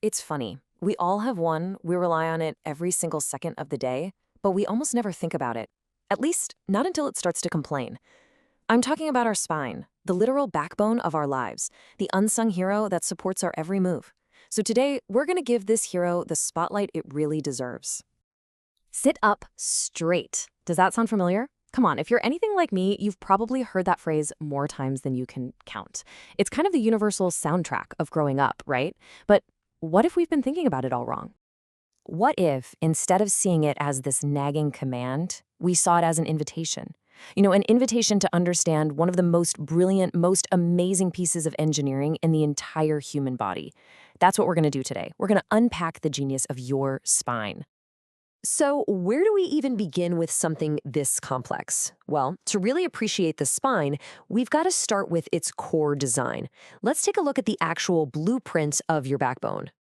It's funny. We all have one, we rely on it every single second of the day, but we almost never think about it. At least, not until it starts to complain. I'm talking about our spine, the literal backbone of our lives, the unsung hero that supports our every move. So today, we're going to give this hero the spotlight it really deserves. Sit up straight. Does that sound familiar? Come on, if you're anything like me, you've probably heard that phrase more times than you can count. It's kind of the universal soundtrack of growing up, right? But what if we've been thinking about it all wrong? What if, instead of seeing it as this nagging command, we saw it as an invitation? An invitation to understand one of the most brilliant, most amazing pieces of engineering in the entire human body. That's what we're going to do today. We're going to unpack the genius of your spine. So where do we even begin with something this complex? Well, to really appreciate the spine, we've got to start with its core design. Let's take a look at the actual blueprint of your backbone.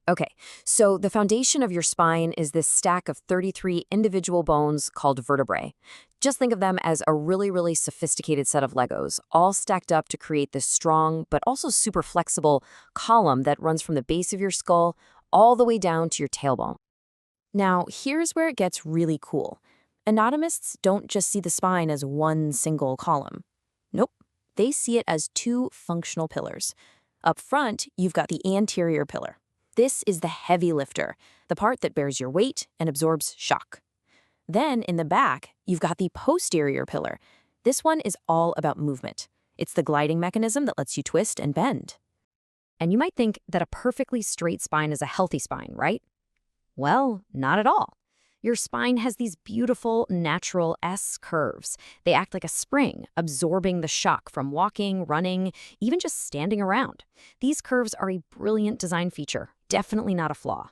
Okay, so the foundation of your spine is this stack of 33 individual bones called vertebrae. Just think of them as a really, really sophisticated set of Legos, all stacked up to create this strong but also super flexible column that runs from the base of your skull all the way down to your tailbone. Now, here's where it gets really cool. Anatomists don't just see the spine as one single column. Nope, they see it as two functional pillars. Up front, you've got the anterior pillar. This is the heavy lifter, the part that bears your weight and absorbs shock. Then, in the back, you've got the posterior pillar. This one is all about movement. It's the gliding mechanism that lets you twist and bend. And you might think that a perfectly straight spine is a healthy spine, right? Well, not at all. Your spine has these beautiful, natural S curves. They act like a spring, absorbing the shock from walking, running, even just standing around. These curves are a brilliant design feature, definitely not a flaw.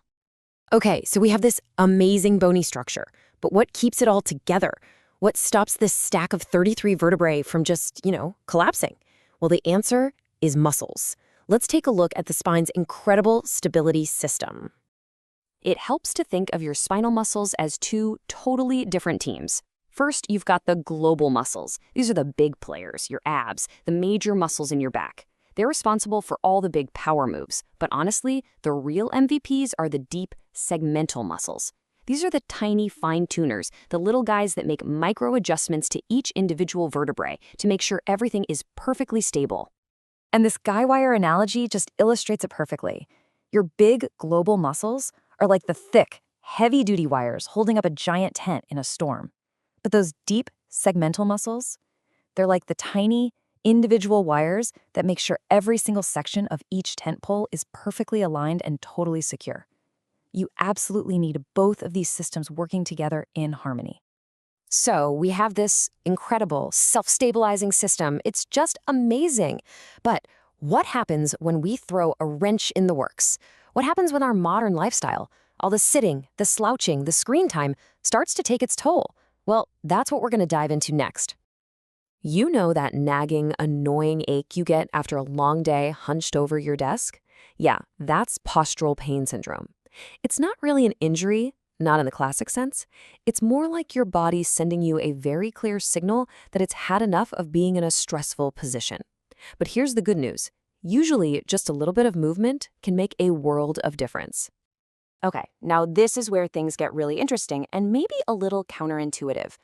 Okay, so we have this amazing bony structure, but what keeps it all together? What stops this stack of 33 vertebrae from just, collapsing? Well, the answer is muscles. Let's take a look at the spine's incredible stability system. It helps to think of your spinal muscles as two totally different teams. First, you've got the global muscles. These are the big players, your abs, the major muscles in your back. They're responsible for all the big power moves, but honestly, the real MVPs are the deep segmental muscles. These are the tiny fine-tuners, the little guys that make micro adjustments to each individual vertebrae to make sure everything is perfectly stable. And this guy wire analogy just illustrates it perfectly. Your big global muscles are like the thick, heavy-duty wires holding up a giant tent in a storm. But those deep, segmental muscles, they're like the tiny, individual wires that make sure every single section of each tent pole is perfectly aligned and totally secure. You absolutely need both of these systems working together in harmony. So we have this incredible, self-stabilizing system. It's just amazing. But what happens when we throw a wrench in the works? What happens when our modern lifestyle, all the sitting, the slouching, the screen time, starts to take its toll? Well, that's what we're going to dive into next. You know that nagging, annoying ache you get after a long day hunched over your desk? Yeah, that's postural pain syndrome. It's not really an injury, not in the classic sense. It's more like your body sending you a very clear signal that it's had enough of being in a stressful position. But here's the good news. Usually, just a little bit of movement can make a world of difference. Okay, now this is where things get really interesting and maybe a little counterintuitive.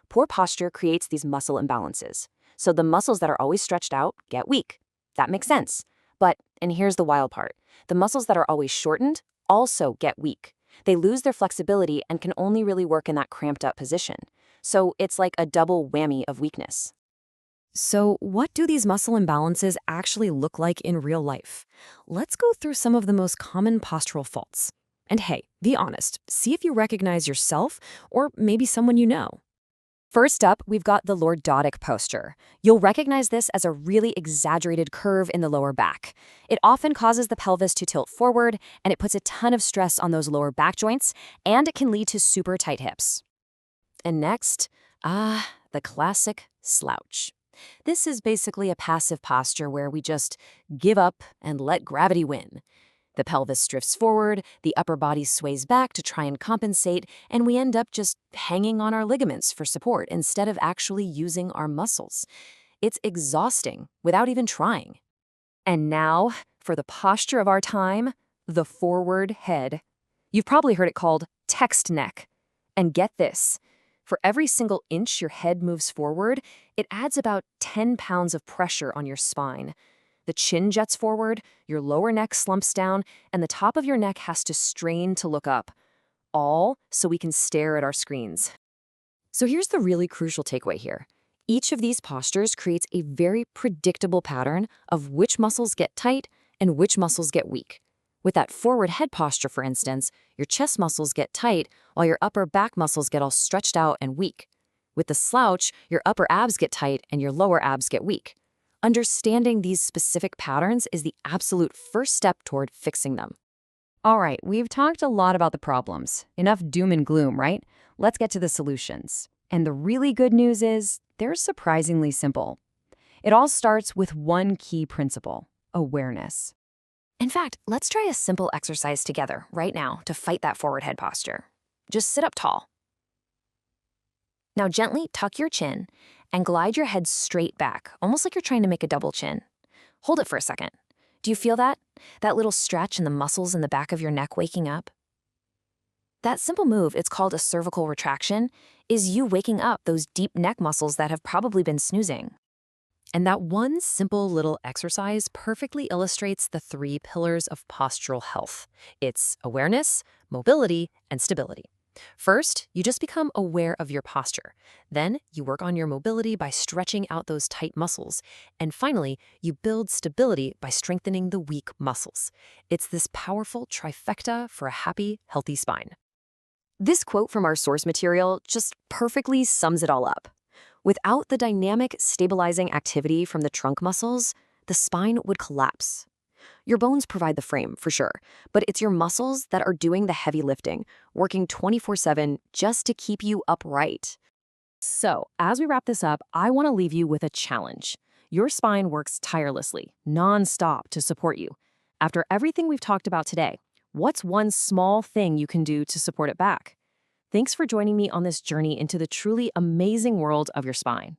Poor posture creates these muscle imbalances. So the muscles that are always stretched out get weak. That makes sense. But, and here's the wild part, the muscles that are always shortened also get weak. They lose their flexibility and can only really work in that cramped up position. So it's like a double whammy of weakness. So what do these muscle imbalances actually look like in real life? Let's go through some of the most common postural faults. And hey, be honest, see if you recognize yourself or maybe someone you know. First up, we've got the lordotic posture. You'll recognize this as a really exaggerated curve in the lower back. It often causes the pelvis to tilt forward, and it puts a ton of stress on those lower back joints, and it can lead to super tight hips. And next, the classic slouch. This is basically a passive posture where we just give up and let gravity win. The pelvis drifts forward, the upper body sways back to try and compensate, and we end up just hanging on our ligaments for support instead of actually using our muscles. It's exhausting without even trying. And now, for the posture of our time, the forward head. You've probably heard it called text neck. And get this, for every single inch your head moves forward, it adds about 10 pounds of pressure on your spine. The chin jets forward, your lower neck slumps down, and the top of your neck has to strain to look up. All so we can stare at our screens. So here's the really crucial takeaway here. Each of these postures creates a very predictable pattern of which muscles get tight and which muscles get weak. With that forward head posture, for instance, your chest muscles get tight while your upper back muscles get all stretched out and weak. With the slouch, your upper abs get tight and your lower abs get weak. Understanding these specific patterns is the absolute first step toward fixing them. All right, we've talked a lot about the problems. Enough doom and gloom, right? Let's get to the solutions. And the really good news is, they're surprisingly simple. It all starts with one key principle: awareness. In fact, let's try a simple exercise together right now to fight that forward head posture. Just sit up tall. Now gently tuck your chin and glide your head straight back, almost like you're trying to make a double chin. Hold it for a second. Do you feel that? That little stretch in the muscles in the back of your neck waking up? That simple move, it's called a cervical retraction, is you waking up those deep neck muscles that have probably been snoozing. And that one simple little exercise perfectly illustrates the 3 pillars of postural health. It's awareness, mobility, and stability. First, you just become aware of your posture. Then, you work on your mobility by stretching out those tight muscles. And finally, you build stability by strengthening the weak muscles. It's this powerful trifecta for a happy, healthy spine. This quote from our source material just perfectly sums it all up. Without the dynamic, stabilizing activity from the trunk muscles, the spine would collapse. Your bones provide the frame, for sure, but it's your muscles that are doing the heavy lifting, working 24/7 just to keep you upright. So, as we wrap this up, I want to leave you with a challenge. Your spine works tirelessly, non-stop to support you. After everything we've talked about today, what's one small thing you can do to support it back? Thanks for joining me on this journey into the truly amazing world of your spine.